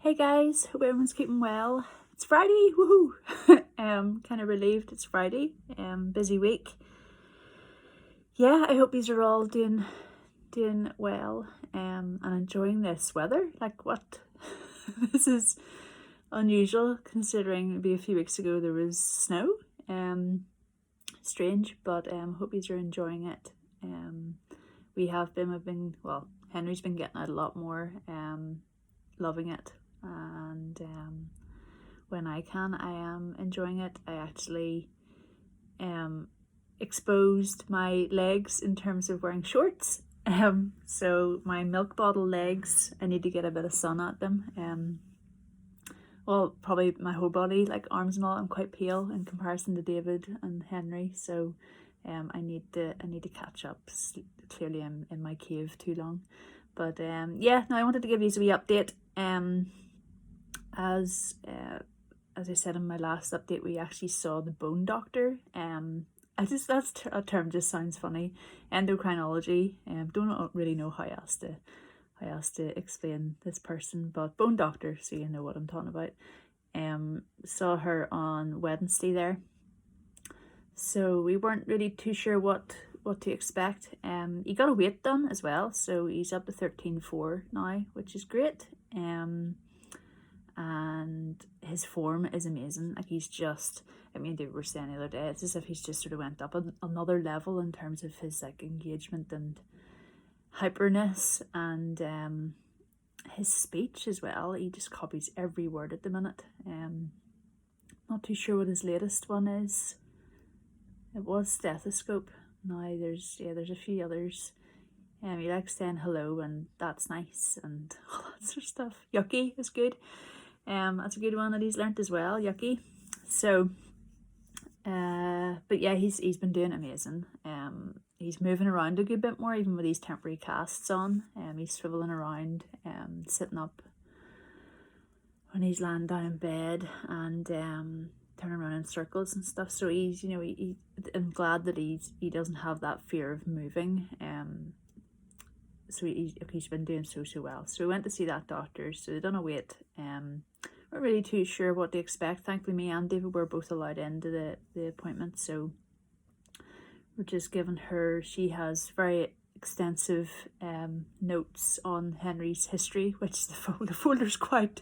Hey guys, hope everyone's keeping well. It's Friday, woohoo! Kind of relieved it's Friday. Busy week. Yeah, I hope these are all doing well. And enjoying this weather. Like what? This is unusual considering maybe a few weeks ago there was snow. Strange, but hope these are enjoying it. Henry's been getting out a lot more. Loving it. And when I can, I am enjoying it. I actually exposed my legs in terms of wearing shorts. So my milk bottle legs, I need to get a bit of sun at them. Well, probably my whole body, like arms and all. I'm quite pale in comparison to David and Henry, so I need to catch up. Clearly, I'm in my cave too long. But yeah, now I wanted to give you a wee update. As I said in my last update, we actually saw the bone doctor. A term just sounds funny. Endocrinology. Don't really know how else to explain this person, but bone doctor, so you know what I'm talking about. Saw her on Wednesday there. So we weren't really too sure what to expect. He got a weight done as well, so he's up to 13.4 now, which is great. And his form is amazing. Like they were saying the other day, it's as if he's just sort of went up another level in terms of his like engagement and hyperness and his speech as well. He just copies every word at the minute. Not too sure what his latest one is. It was stethoscope. Now there's a few others. He likes saying hello, and that's nice, and all that sort of stuff. Yucky is good. That's a good one that he's learnt as well. Yucky. So, but yeah, he's been doing amazing. He's moving around a good bit more, even with these temporary casts on. He's swiveling around, sitting up when he's lying down in bed, and turning around in circles and stuff. So I'm glad that he doesn't have that fear of moving. So he's been doing so well. So we went to see that doctor. So they done a weight. We're really too sure what to expect. Thankfully, me and David were both allowed into the appointment. So we're just giving her. She has very extensive notes on Henry's history, which the folder's quite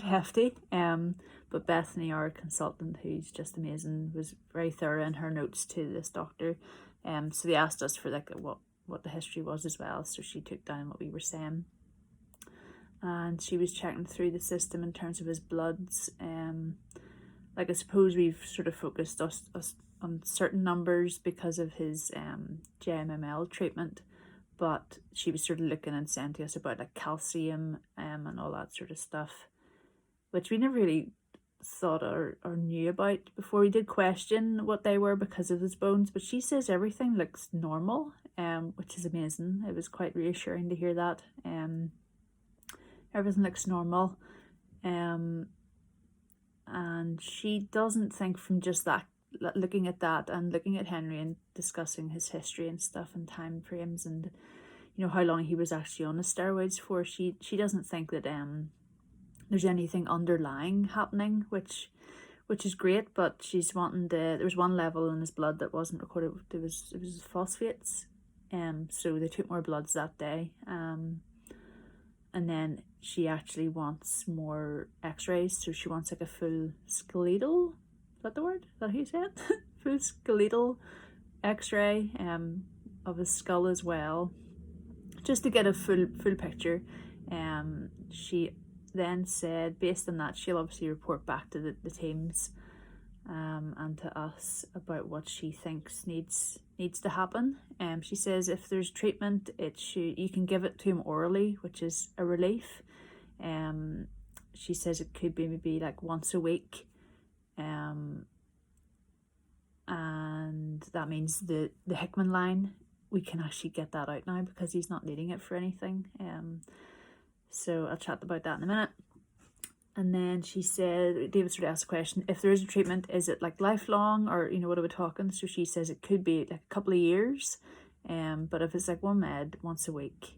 hefty. But Bethany, our consultant, who's just amazing, was very thorough in her notes to this doctor. So they asked us for like what the history was as well, so she took down what we were saying, and she was checking through the system in terms of his bloods. Like I suppose we've sort of focused us on certain numbers because of his JMML treatment, but she was sort of looking and saying to us about like calcium and all that sort of stuff, which we never really thought or knew about before. We did question what they were because of his bones, but she says everything looks normal, which is amazing. It was quite reassuring to hear that. Everything looks normal, and she doesn't think, from just that, looking at that and looking at Henry and discussing his history and stuff and time frames and how long he was actually on the steroids for, she doesn't think that there's anything underlying happening, which is great. But she's wanting there was one level in his blood that wasn't recorded. It was phosphates, so they took more bloods that day, and then she actually wants more x-rays. So she wants like a full skeletal, is that the word? Is that how you say it? Full skeletal x-ray of his skull as well, just to get a full picture. She then said, based on that, she'll obviously report back to the teams and to us about what she thinks needs to happen. She says if there's treatment, you can give it to him orally, which is a relief. She says it could be maybe like once a week, and that means the Hickman line, we can actually get that out now because he's not needing it for anything. So I'll chat about that in a minute. And then she said, David sort of asked the question, if there is a treatment, is it like lifelong, or what are we talking? So she says it could be like a couple of years, but if it's like one med once a week,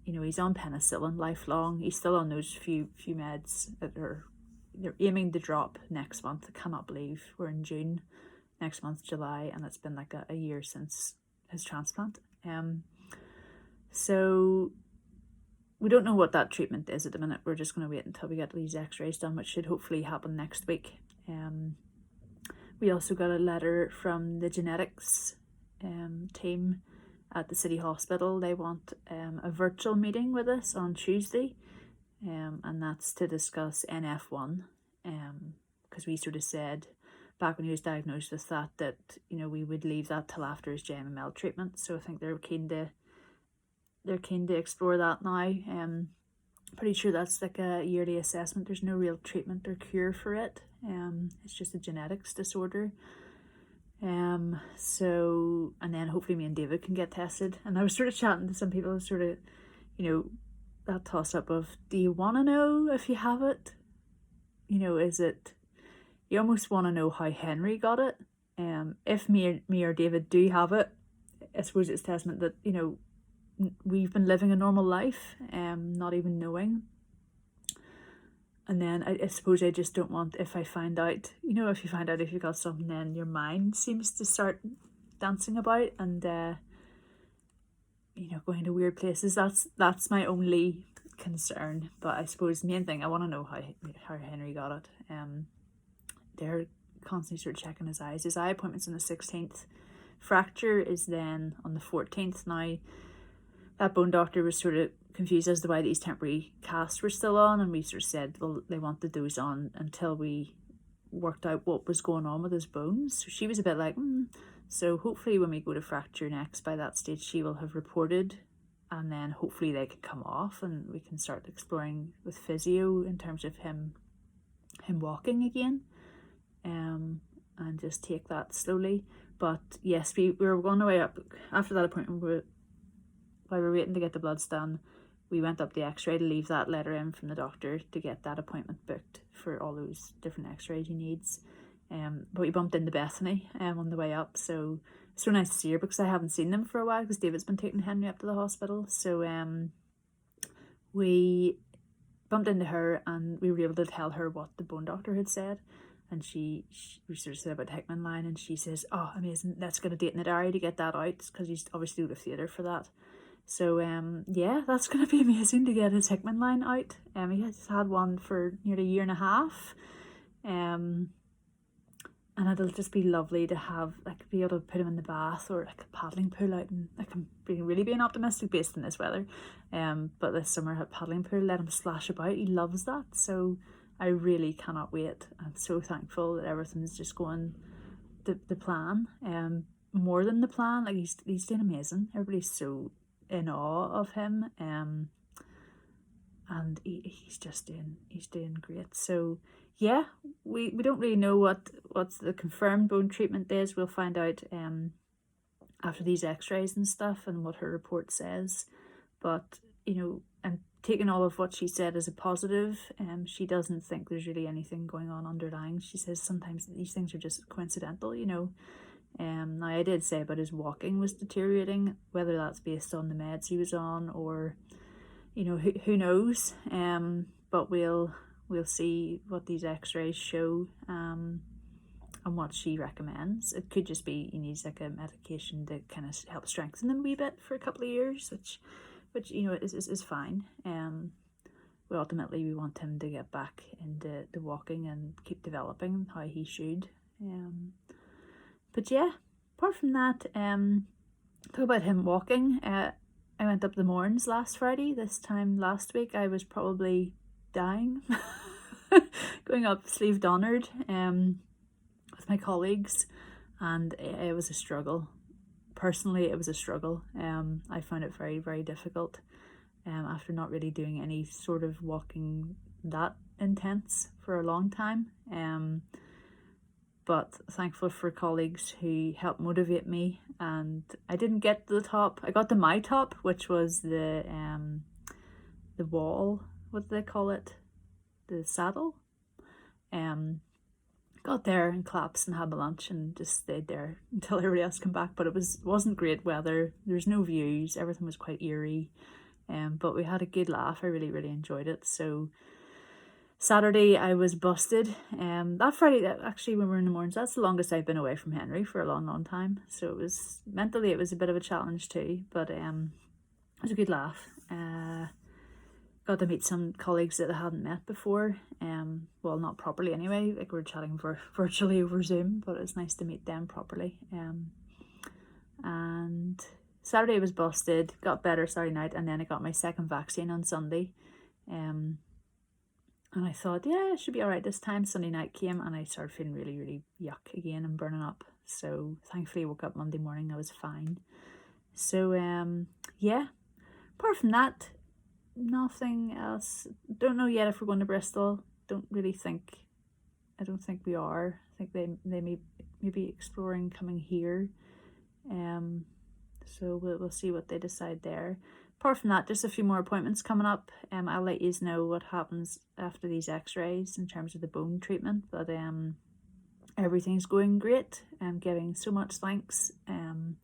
he's on penicillin lifelong. He's still on those few meds that they're aiming to drop next month. I cannot believe we're in June, next month July, and it's been like a year since his transplant. So we don't know what that treatment is at the minute. We're just going to wait until we get these x-rays done, which should hopefully happen next week. We also got a letter from the genetics team at the city hospital. They want a virtual meeting with us on Tuesday, and that's to discuss NF1, because we sort of said back when he was diagnosed with that we would leave that till after his JMML treatment. So I think they're keen to explore that now. Pretty sure that's like a yearly assessment. There's no real treatment or cure for it. It's just a genetics disorder. So, and then hopefully me and David can get tested. And I was sort of chatting to some people, sort of, that toss up of, do you want to know if you have it? Is it, you almost want to know how Henry got it. If me or David do have it, I suppose it's testament that, we've been living a normal life, not even knowing. And then I suppose I just don't want, if I find out, if you find out if you got something, then your mind seems to start dancing about and, going to weird places. That's my only concern. But I suppose the main thing, I want to know how Henry got it. They're constantly sort of checking his eyes. His eye appointment's on the 16th. Fracture is then on the 14th. Now, that bone doctor was sort of confused as to why these temporary casts were still on, and we sort of said, well, they wanted those on until we worked out what was going on with his bones. So she was a bit like, So hopefully when we go to fracture next, by that stage she will have reported, and then hopefully they can come off and we can start exploring with physio in terms of him walking again, and just take that slowly. But yes, we were going away up after that appointment. While we were waiting to get the bloods done, we went up the x-ray to leave that letter in from the doctor to get that appointment booked for all those different x-rays he needs. But we bumped into Bethany on the way up, so it's so nice to see her, because I haven't seen them for a while because David's been taking Henry up to the hospital. So we bumped into her and we were able to tell her what the bone doctor had said. And we sort of said about Hickman line, and she says, oh, amazing, let's get a date in the diary to get that out, because he's obviously out of theatre for that. So yeah, that's going to be amazing to get his Hickman line out. He has had one for nearly a year and a half. And it'll just be lovely to have, be able to put him in the bath or a paddling pool out, and I'm really being optimistic based on this weather. But this summer at paddling pool, let him splash about. He loves that. So I really cannot wait. I'm so thankful that everything's just going the plan. More than the plan. He's doing amazing. Everybody's so in awe of him, and he's doing great. So yeah, we don't really know what's the confirmed bone treatment is. We'll find out after these x-rays and stuff and what her report says. But I'm taking all of what she said as a positive. She doesn't think there's really anything going on underlying. She says sometimes these things are just coincidental. Now I did say about his walking was deteriorating, whether that's based on the meds he was on or, who knows. But we'll see what these x-rays show, and what she recommends. It could just be he needs a medication to kind of help strengthen him a wee bit for a couple of years, which is fine. Ultimately we want him to get back into the walking and keep developing how he should. But yeah, apart from that, talk about him walking. I went up the Mourns last Friday. This time last week I was probably dying. Going up Sleeve Donard with my colleagues, and it was a struggle. Personally, it was a struggle. I found it very, very difficult after not really doing any sort of walking that intense for a long time. But thankful for colleagues who helped motivate me, and I didn't get to the top. I got to my top, which was the wall, what do they call it? The saddle. Got there and collapsed and had my lunch and just stayed there until everybody else came back. But it wasn't great weather. There's no views. Everything was quite eerie. But we had a good laugh. I really, really enjoyed it. So Saturday I was busted. That Friday, actually, when we were in the mornings, that's the longest I've been away from Henry for a long, long time. So it was mentally, it was a bit of a challenge too. But it was a good laugh. Got to meet some colleagues that I hadn't met before. Well, not properly anyway. Like we were chatting virtually over Zoom, but it was nice to meet them properly. And Saturday was busted. Got better Saturday night, and then I got my second vaccine on Sunday. And I thought, yeah, it should be all right this time. Sunday night came, and I started feeling really, really yuck again and burning up. So thankfully, I woke up Monday morning. I was fine. So yeah. Apart from that, nothing else. Don't know yet if we're going to Bristol. I don't think we are. I think they may be exploring coming here. So we'll see what they decide there. Apart from that, just a few more appointments coming up. I'll let you know what happens after these x-rays in terms of the bone treatment. But everything's going great. I'm giving so much thanks. And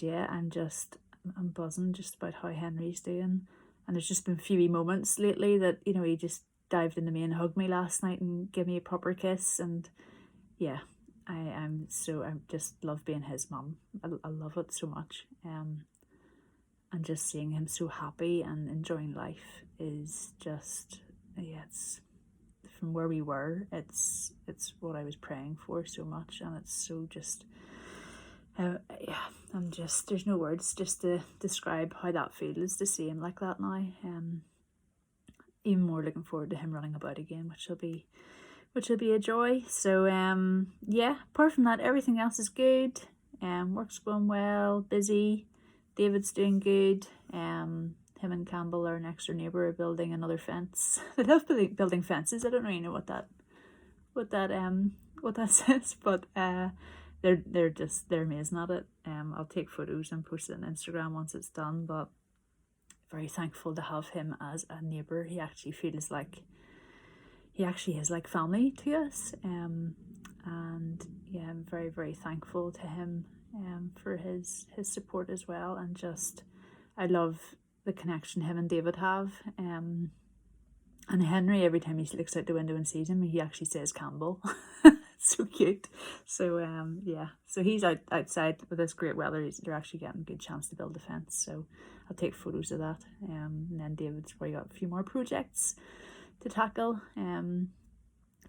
yeah, I'm buzzing just about how Henry's doing. And there's just been a few wee moments lately that, you know, he just dived into me and hugged me last night and gave me a proper kiss. And yeah, I just love being his mum. I love it so much. And just seeing him so happy and enjoying life is just, yeah, it's from where we were. It's what I was praying for so much, and it's so just. Yeah, there's no words just to describe how that feels to see him like that now. Even more looking forward to him running about again, which will be a joy. So yeah, apart from that, everything else is good. Work's going well, busy. David's doing good. Him and Campbell, our next door neighbour, are building another fence. They love building fences. I don't really know what that says, but they're amazing at it. I'll take photos and post it on Instagram once it's done. But very thankful to have him as a neighbour. He actually is like family to us. And yeah, I'm very, very thankful to him for his support as well. And just, I love the connection him and David have. And Henry, every time he looks out the window and sees him, he actually says Campbell. So cute. So yeah, so he's outside with this great weather. They're actually getting a good chance to build a fence. So I'll take photos of that. And then David's probably got a few more projects to tackle.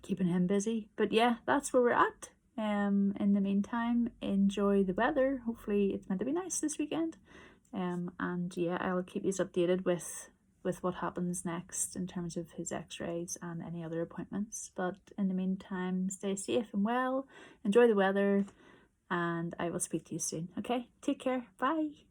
Keeping him busy. But yeah, that's where we're at. In the meantime, enjoy the weather. Hopefully it's meant to be nice this weekend. And yeah, I'll keep you updated with what happens next in terms of his x-rays and any other appointments. But in the meantime, stay safe and well, enjoy the weather, and I will speak to you soon. Okay, take care. Bye.